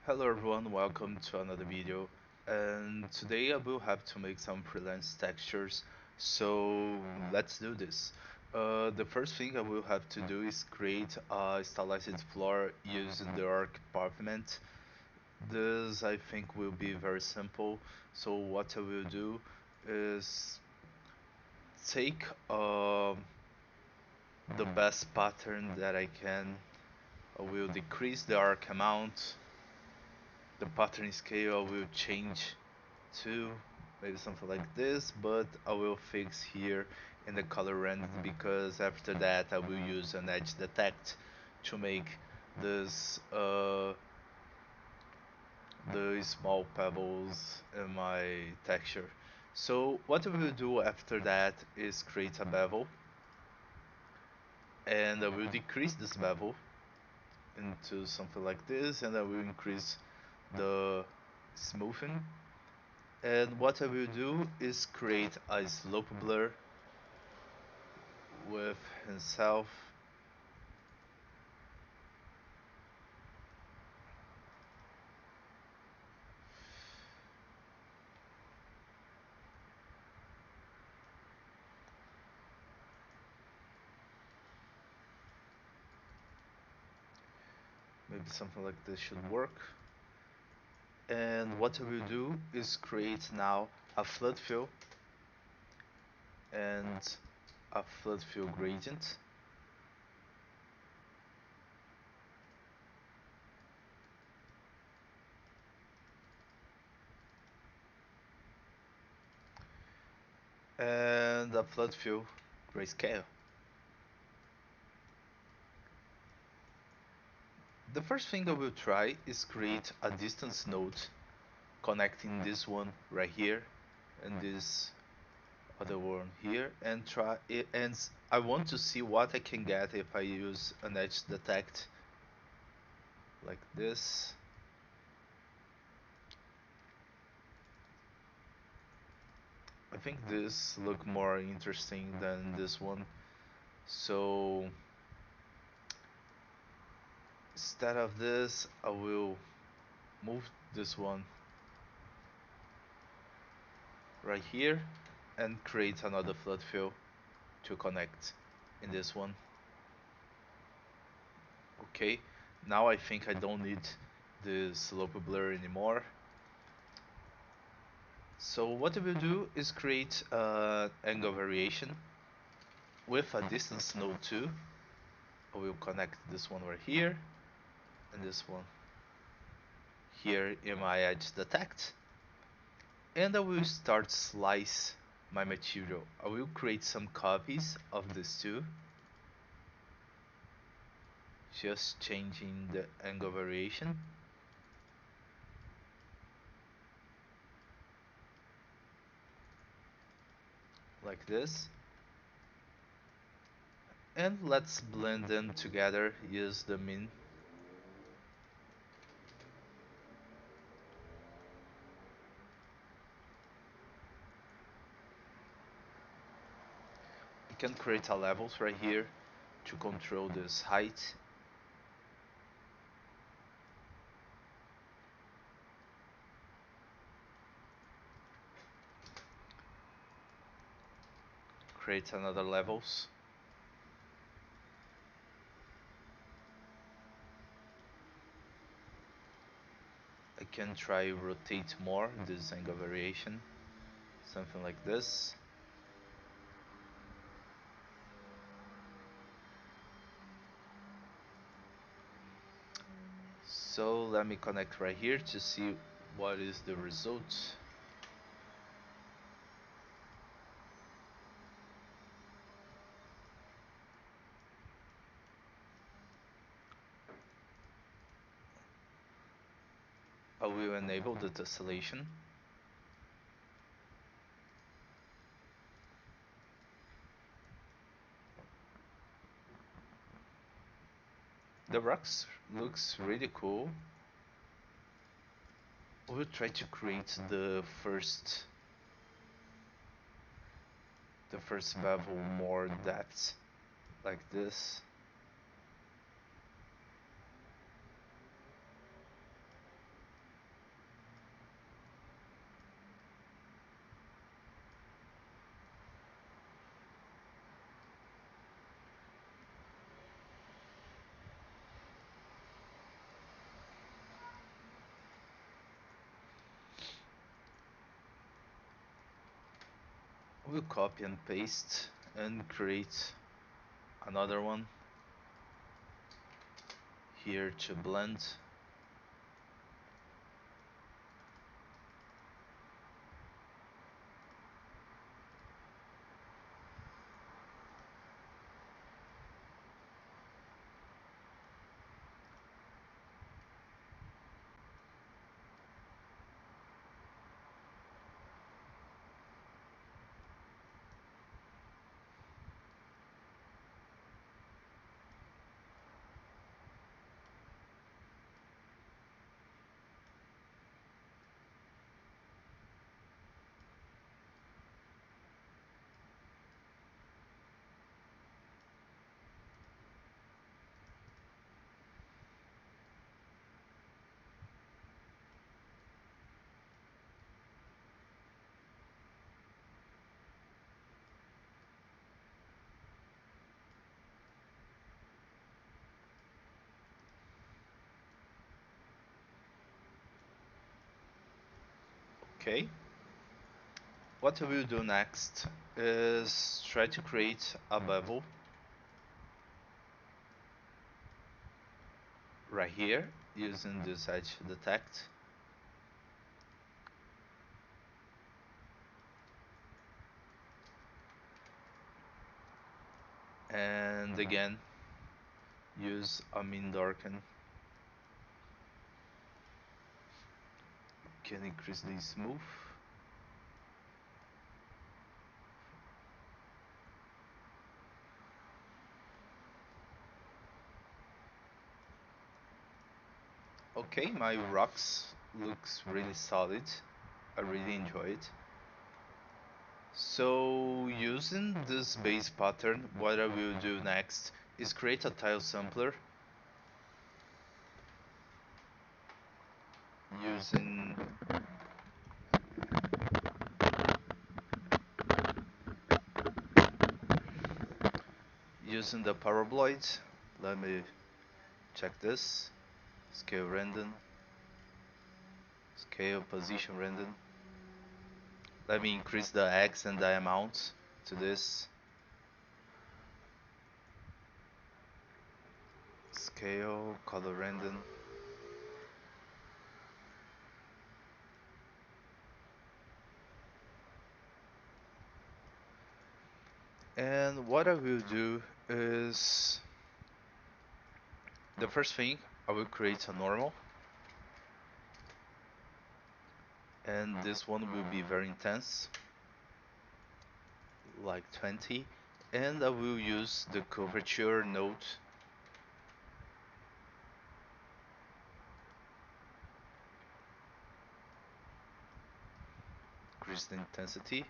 Hello everyone, welcome to another video. And today I will have to make some freelance textures. So let's do this. The first thing I will have to do is create a stylized floor using the arc pavement. This I think will be very simple. So what I will do is take the best pattern that I can. I will decrease the arc amount. The pattern scale will change to maybe something like this, but I will fix here in the color render because after that I will use an edge detect to make this the small pebbles in my texture. So what I will do after that is create a bevel, and I will decrease this bevel into something like this, and I will increase the smoothing. And what I will do is create a slope blur with himself. Maybe something like this should work. And what I will do is create now a flood fill and a flood fill gradient. And a flood fill grayscale. The first thing I will try is create a distance node connecting this one right here and this other one here, and try it. And I want to see what I can get if I use an edge detect like this. I think this look more interesting than this one. So instead of this, I will move this one right here and create another flood fill to connect in this one. Okay, now I think I don't need the slope blur anymore. So what I will do is create an angle variation with a distance node 2. I will connect this one right here and this one here in my edge detect, and I will start slice my material. I will create some copies of these two, just changing the angle variation like this, and let's blend them together. Use the min. You can create a levels right here to control this height. Create another levels. I can try rotate more this angle variation, something like this. So let me connect right here to see what is the result. I will enable the tessellation. The rocks looks really cool. We'll try to create the first bevel more depth like this. We'll copy and paste and create another one here to blend. Okay. What I will do next is try to create a bevel right here using this edge detect. And again, use a min darken. Can increase the smooth. Okay, my rocks looks really solid. I really enjoy it. So using this base pattern, what I will do next is create a tile sampler using the paraboloid. Let me check this. Scale random, scale position random. Let me increase the X and the amount to this. Scale, color random. And what I will do is the first thing I will create a normal, and this one will be very intense, like 20, and I will use the curvature node, increase the intensity.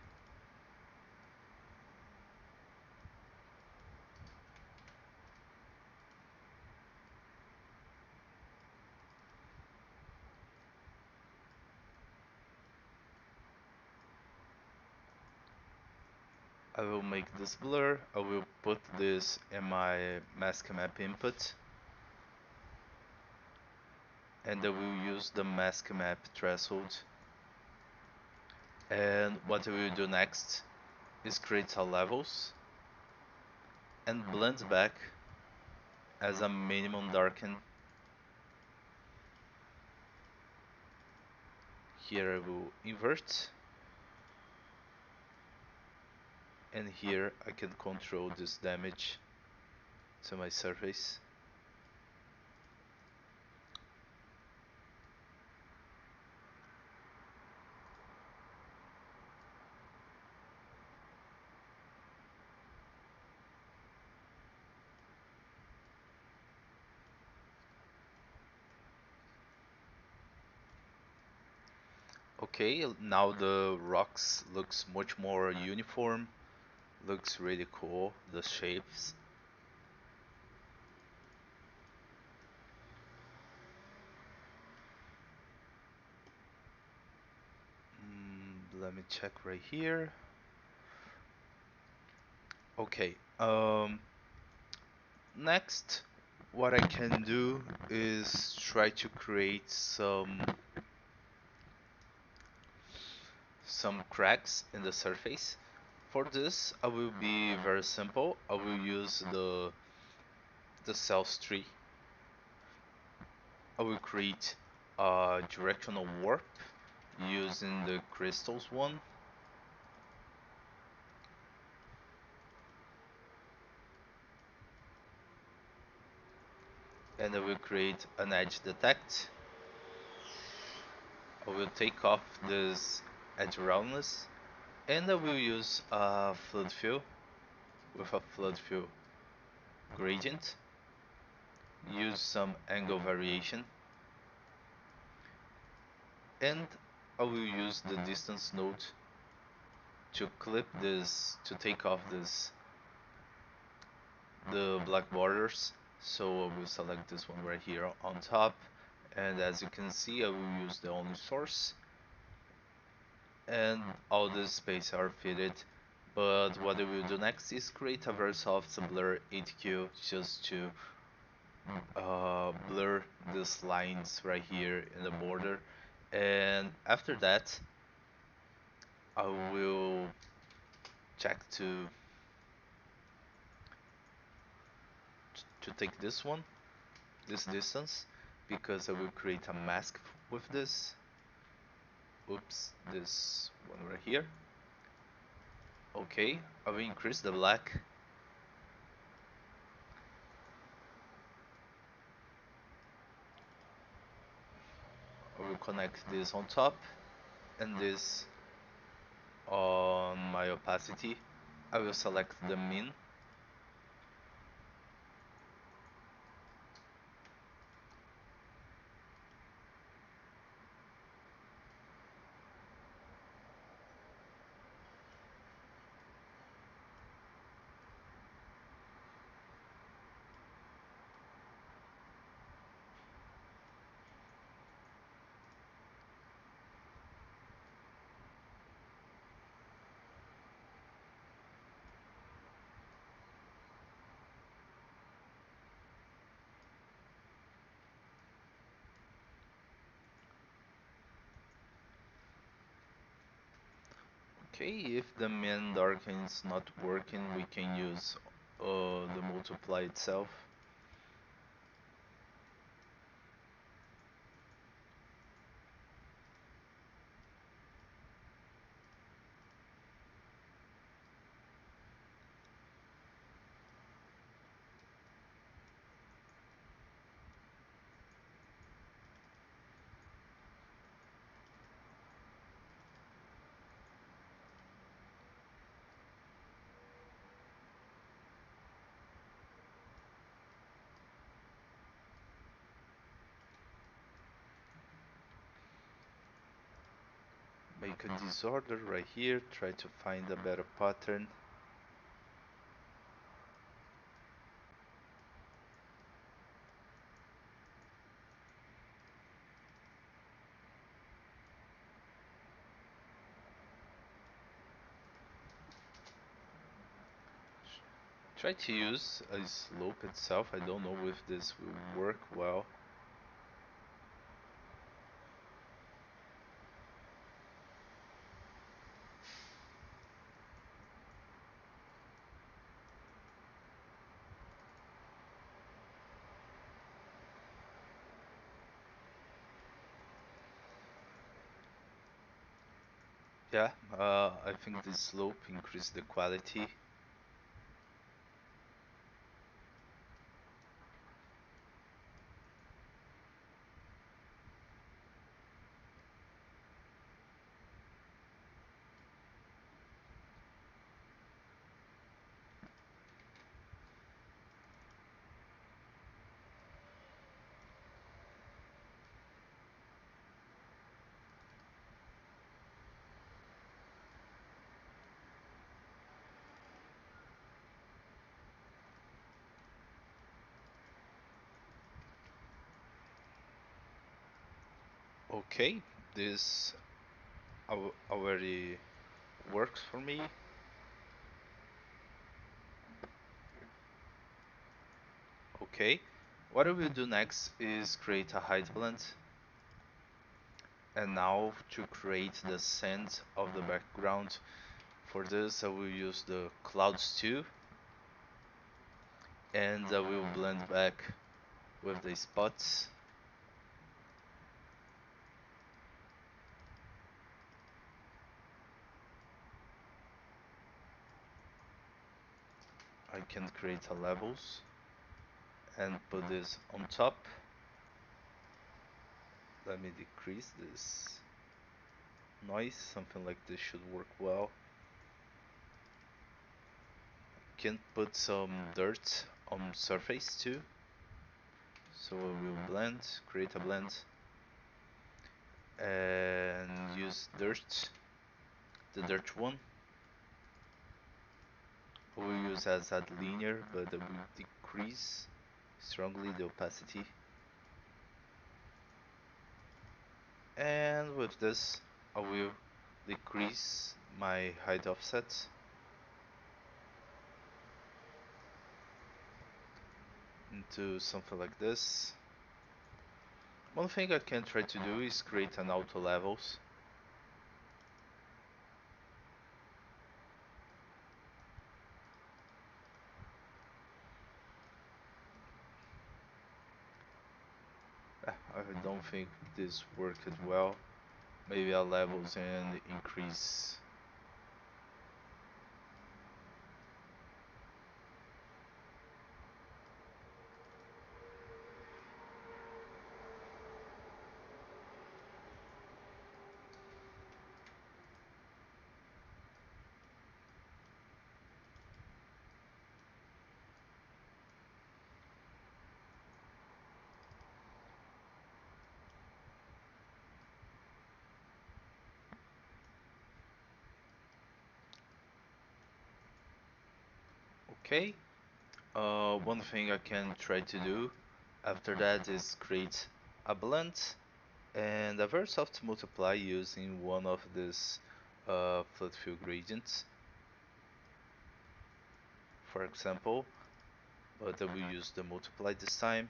I will make this blur. I will put this in my mask map input, and I will use the mask map threshold. And what I will do next is create a levels and blend back as a minimum darken. Here I will invert, and here I can control this damage to my surface. Okay, now the rocks looks much more uniform, looks really cool, the shapes. Let me check right here. Okay, next what I can do is try to create some cracks in the surface. For this, I will be very simple. I will use the cells tree. I will create a directional warp using the crystals one, and I will create an edge detect. I will take off this edge roundness, and I will use a flood fill with a flood fill gradient. Use some angle variation, and I will use the distance node to clip this, to take off this, the black borders. So I will select this one right here on top, and as you can see, I will use the only source, and all the spaces are fitted. But what I will do next is create a very soft blur 8Q just to blur these lines right here in the border. And after that, I will check to take this one, this distance, because I will create a mask with this. Oops, this one right here. Okay, I will increase the black. I will connect this on top and this on my opacity. I will select the min. Okay, if the min darken is not working, we can use the multiply itself. Make a disorder right here, try to find a better pattern. Try to use a slope itself. I don't know if this will work well. Yeah, I think the slope increase the quality. Okay, this already works for me. Okay, what I will do next is create a height blend. And now to create the scent of the background, For this I will use the clouds too, and I will blend back with the spots. I can create a levels and put this on top. Let me decrease this noise, something like this should work well. Can put some dirt on surface too. So I will blend, create a blend, and use dirt, the dirt one. I will use as a linear, but I will decrease strongly the opacity. And with this, I will decrease my height offset into something like this. One thing I can try to do is create an auto levels. I don't think this worked well. Maybe I'll levels and increase. Okay. One thing I can try to do after that is create a blend and a very soft multiply using one of these fluid fill gradients, for example, but I will use the multiply this time.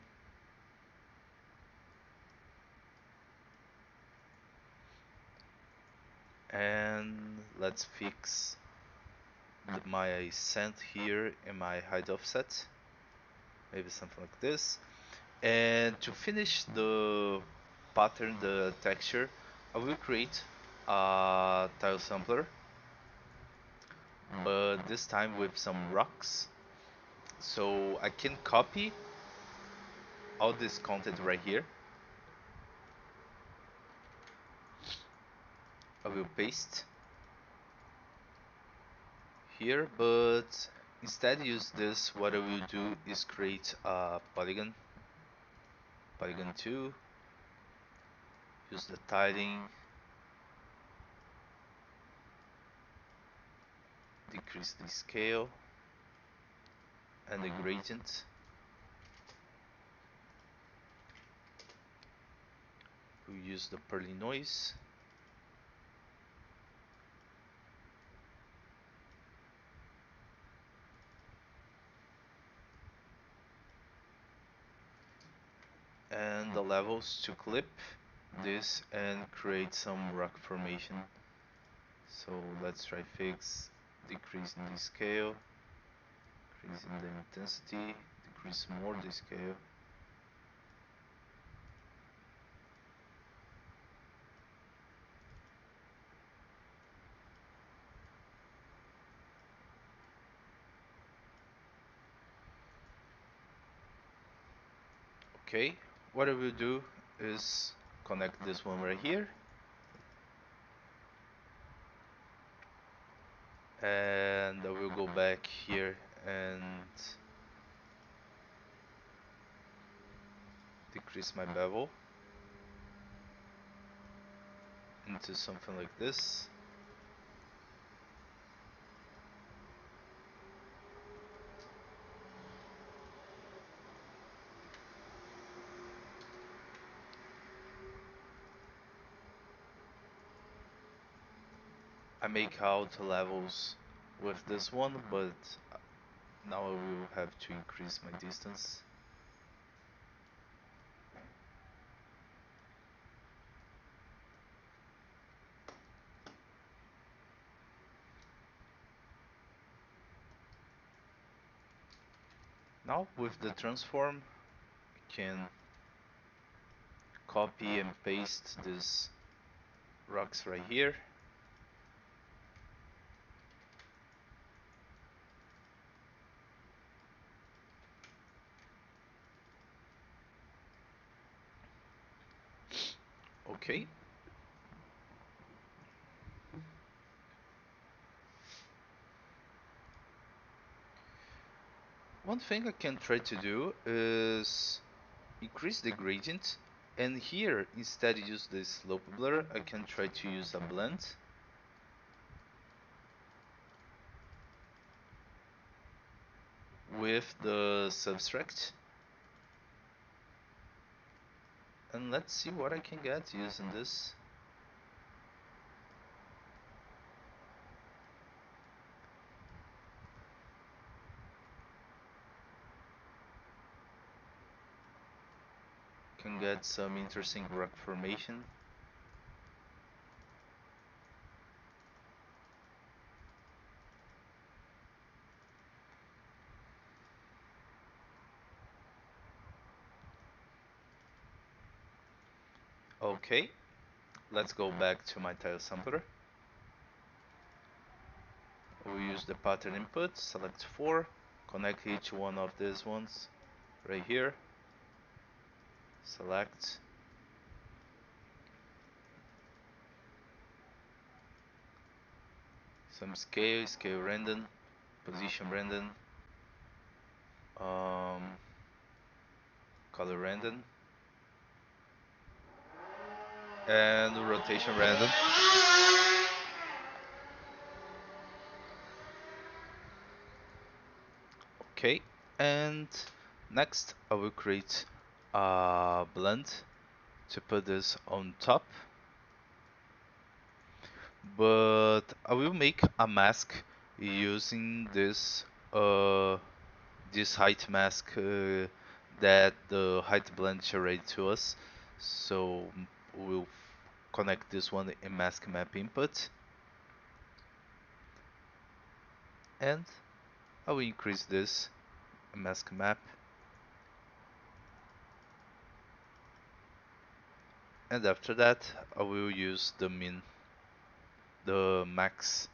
And let's fix my scent here and my height offset, maybe something like this. And to finish the pattern, the texture, I will create a tile sampler, but this time with some rocks. So I can copy all this content right here. I will paste here, but instead use this. What I will do is create a polygon 2, use the tiling, decrease the scale and the gradient. We use the pearly noise. And the levels to clip this and create some rock formation. So let's try fix, decreasing the scale, increasing the intensity, decrease more the scale. Okay, what I will do is connect this one right here, and I will go back here and decrease my bevel into something like this. I make out levels with this one, but now I will have to increase my distance. Now with the transform, I can copy and paste these rocks right here. Okay. One thing I can try to do is increase the gradient, and here instead use the slope blur, I can try to use a blend with the subtract, and let's see what I can get using this. Can get some interesting rock formation. Okay, let's go back to my tile sampler. We use the pattern input, select 4, connect each one of these ones right here, select, some scale, scale random, position random, um, color random, and rotation random. Okay, and next I will create a blend to put this on top, but I will make a mask using this height mask that the height blend generated to us. So we'll connect this one in mask map input, and I will increase this mask map, and after that I will use the max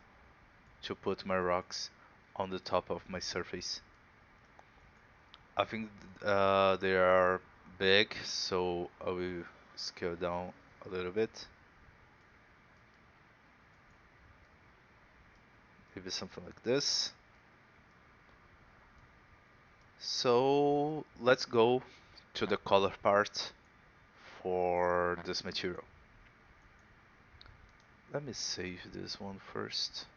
to put my rocks on the top of my surface. I think they are big, so I will scale down a little bit. Maybe something like this. So let's go to the color part for this material. Let me save this one first.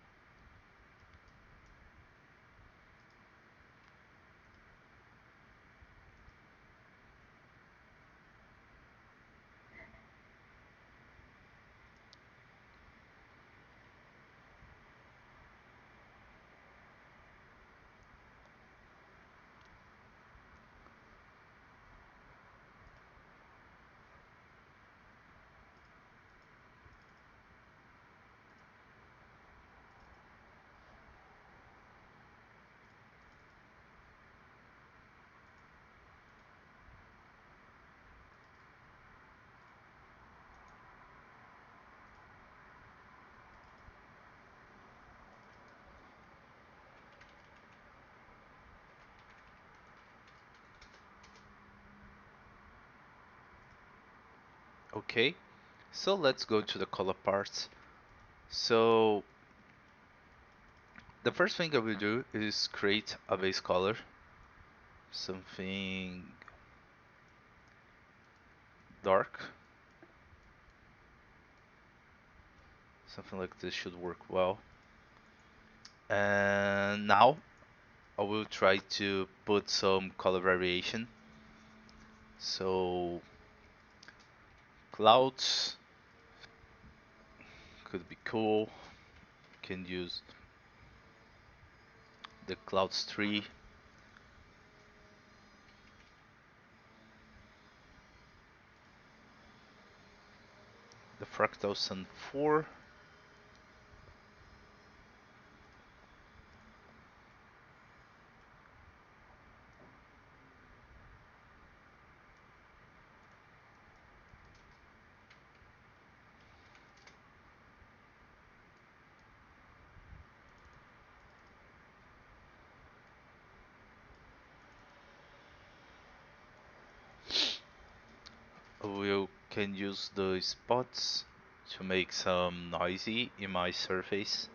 Okay, so let's go to the color part. So the first thing I will do is create a base color, something dark. Something like this should work well. And now I will try to put some color variation. So clouds could be cool. Can use the clouds tree, the fractal sun 4, We can use the spots to make some noisy in my surface.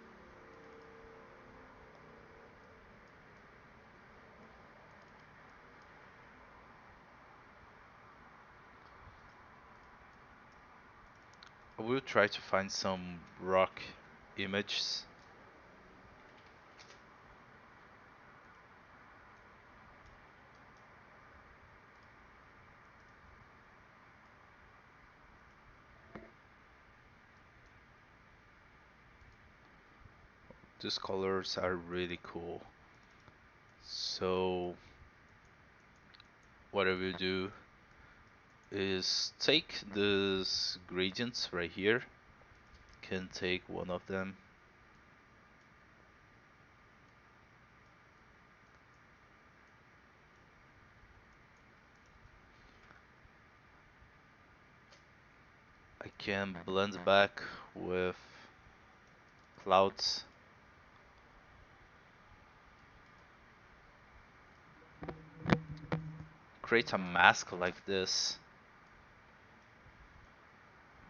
I will try to find some rock images. These colors are really cool. So what I will do is take these gradients right here. Can take one of them. I can blend back with clouds. Create a mask like this.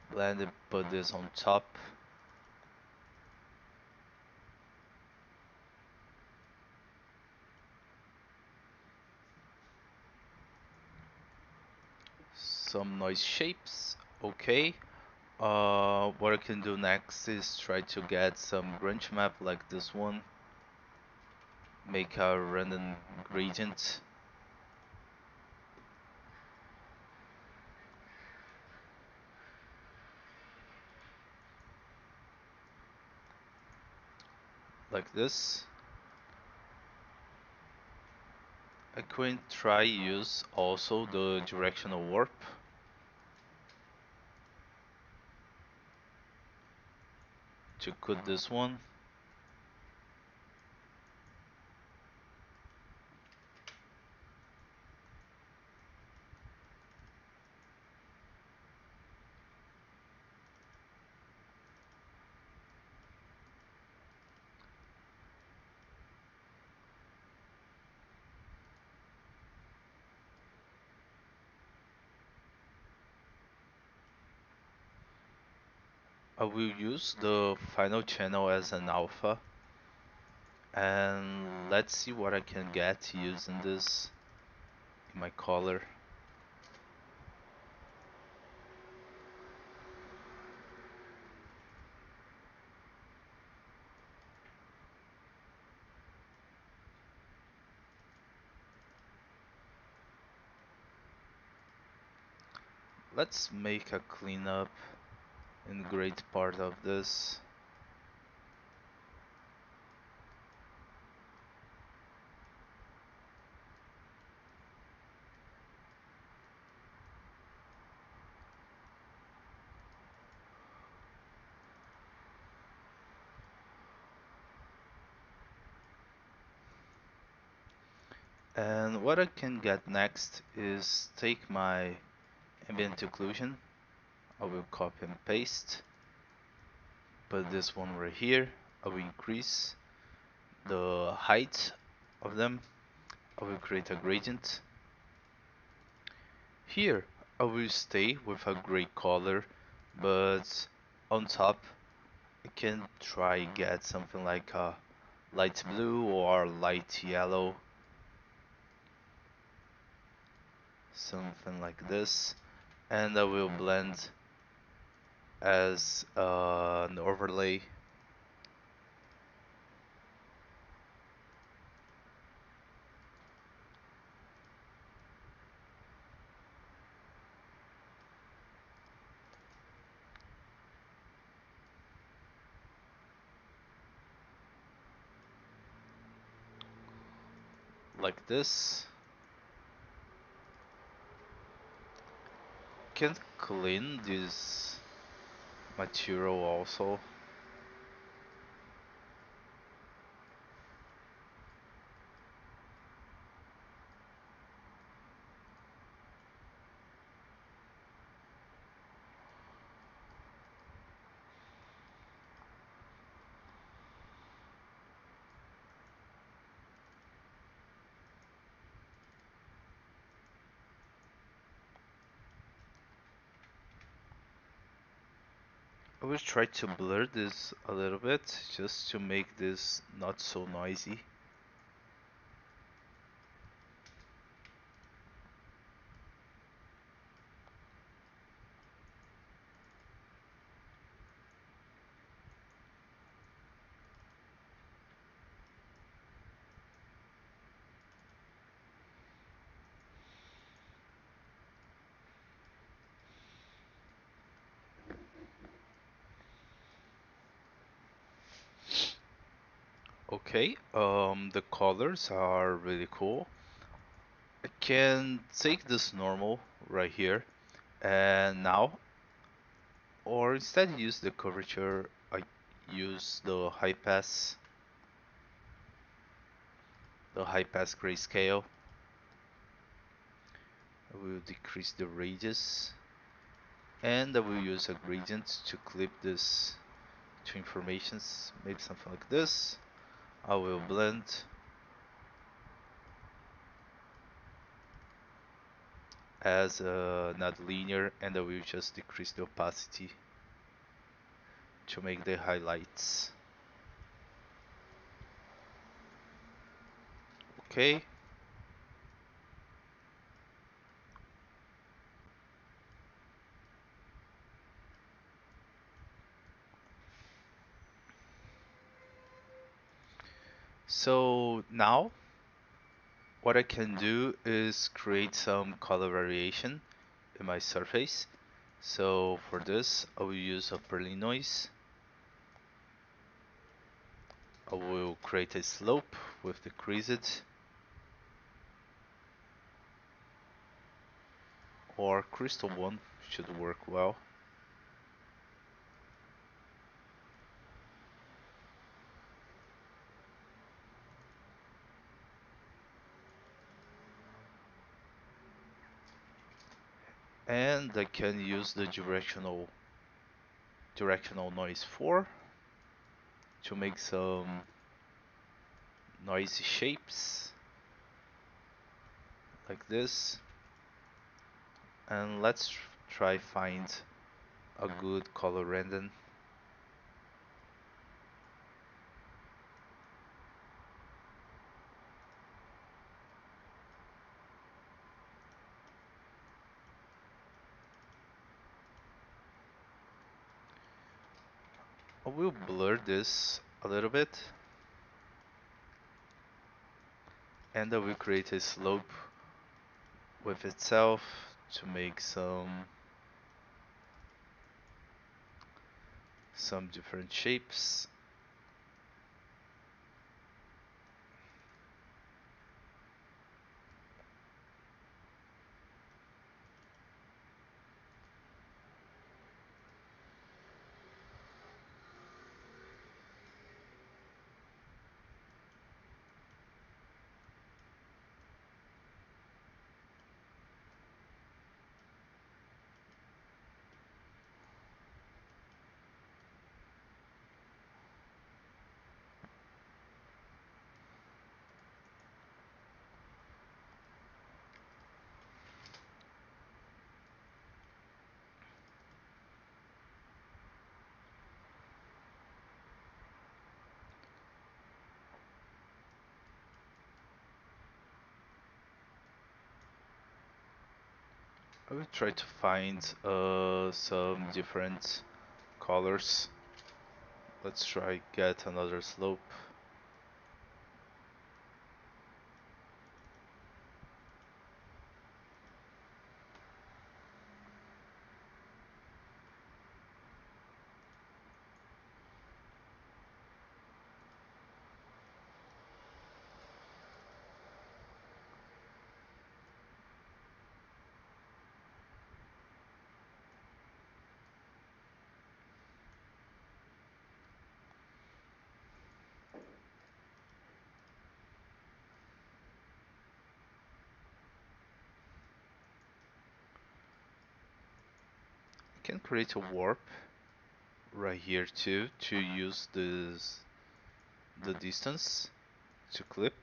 Blend it, put this on top. Some noise shapes. Okay. What I can do next is try to get some grunge map like this one. Make a random gradient. Like this. I could try use also the directional warp to cut this one. I will use the final channel as an alpha, and let's see what I can get using this in my color. Let's make a cleanup in great part of this. And what I can get next is take my ambient occlusion. I will copy and paste. Put this one right here. I will increase the height of them. I will create a gradient. Here I will stay with a gray color, but on top I can try get something like a light blue or light yellow. Something like this. And I will blend as an overlay. Like this. Can clean this material also. I will try to blur this a little bit just to make this not so noisy. Okay, the colors are really cool. I can take this normal right here and now, or instead use the curvature, I use the high pass grayscale. I will decrease the radius and I will use a gradient to clip this two informations, maybe something like this. I will blend as not linear and I will just decrease the opacity to make the highlights. Okay, so now what I can do is create some color variation in my surface. So for this, I will use a Perlin noise. I will create a slope with decreased or crystal one should work well. And I can use the directional noise 4 to make some noisy shapes like this. And let's try find a good color random. I will blur this a little bit and I will create a slope with itself to make some different shapes. I will try to find some different colors. Let's try get another slope. I can create a warp right here too to use the distance to clip.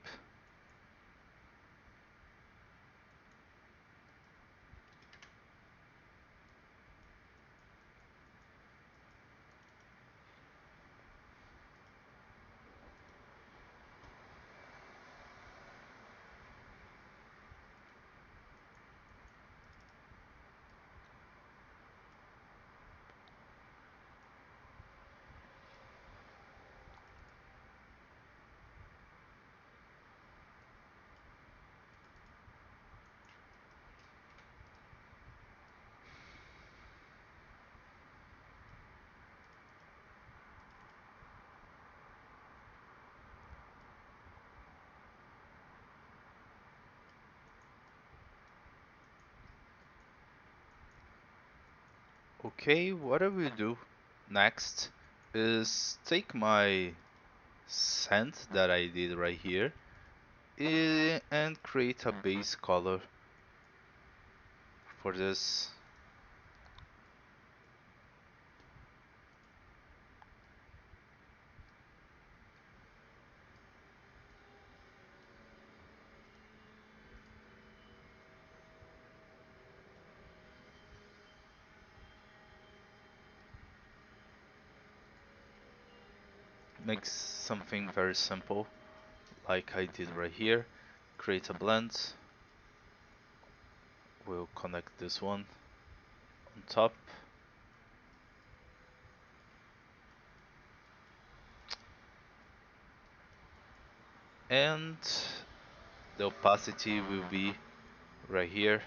Okay, what I will do next is take my sand that I did right here and create a base color for this. Make something very simple like I did right here. Create a blend. We'll connect this one on top. And the opacity will be right here.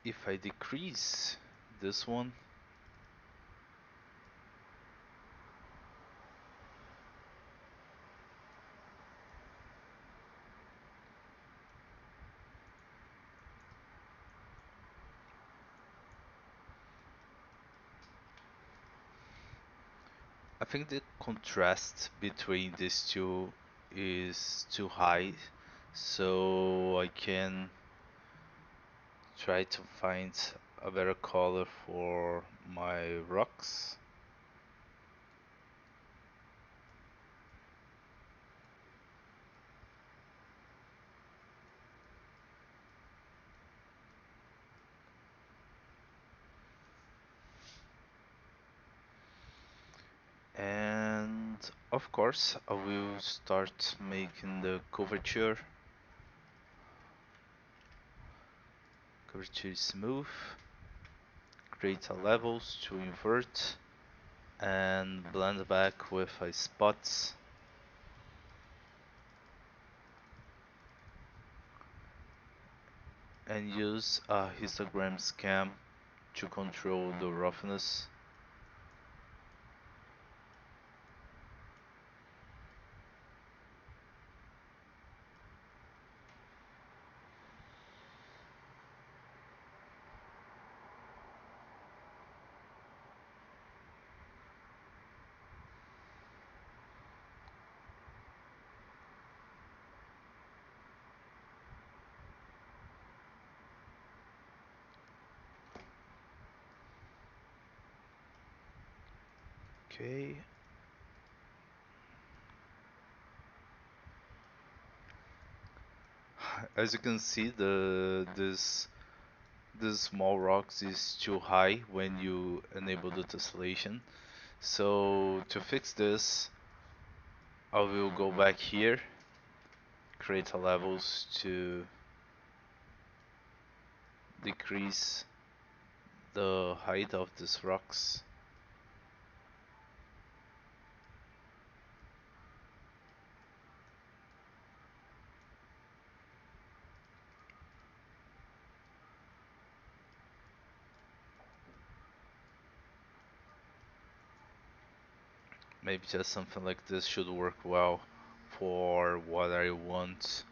If I decrease this one, I think the contrast between these two is too high, so I can try to find a better color for my rocks. And of course, I will start making the curvature smooth, create a levels to invert, and blend back with a spots. And use a histogram scan to control the roughness. Okay. As you can see, this small rocks is too high when you enable the tessellation. So to fix this, I will go back here, create a levels to decrease the height of these rocks. Maybe just something like this should work well for what I want.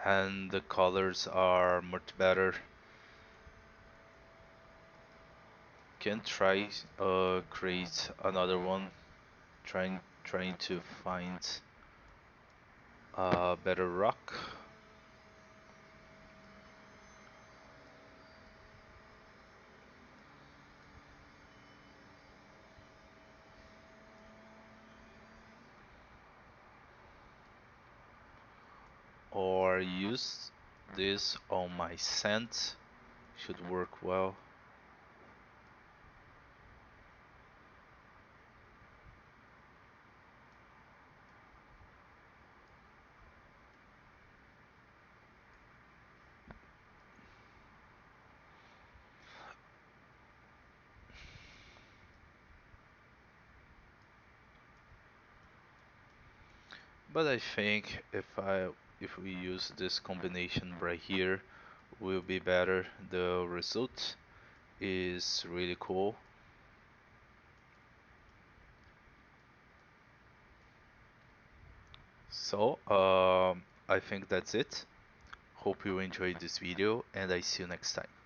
And the colors are much better. Can try create another one, trying to find a better rock. Or use this on my scent, should work well. But I think if we use this combination right here will be better the result. is really cool. So, I think that's it. Hope you enjoyed this video, and I see you next time.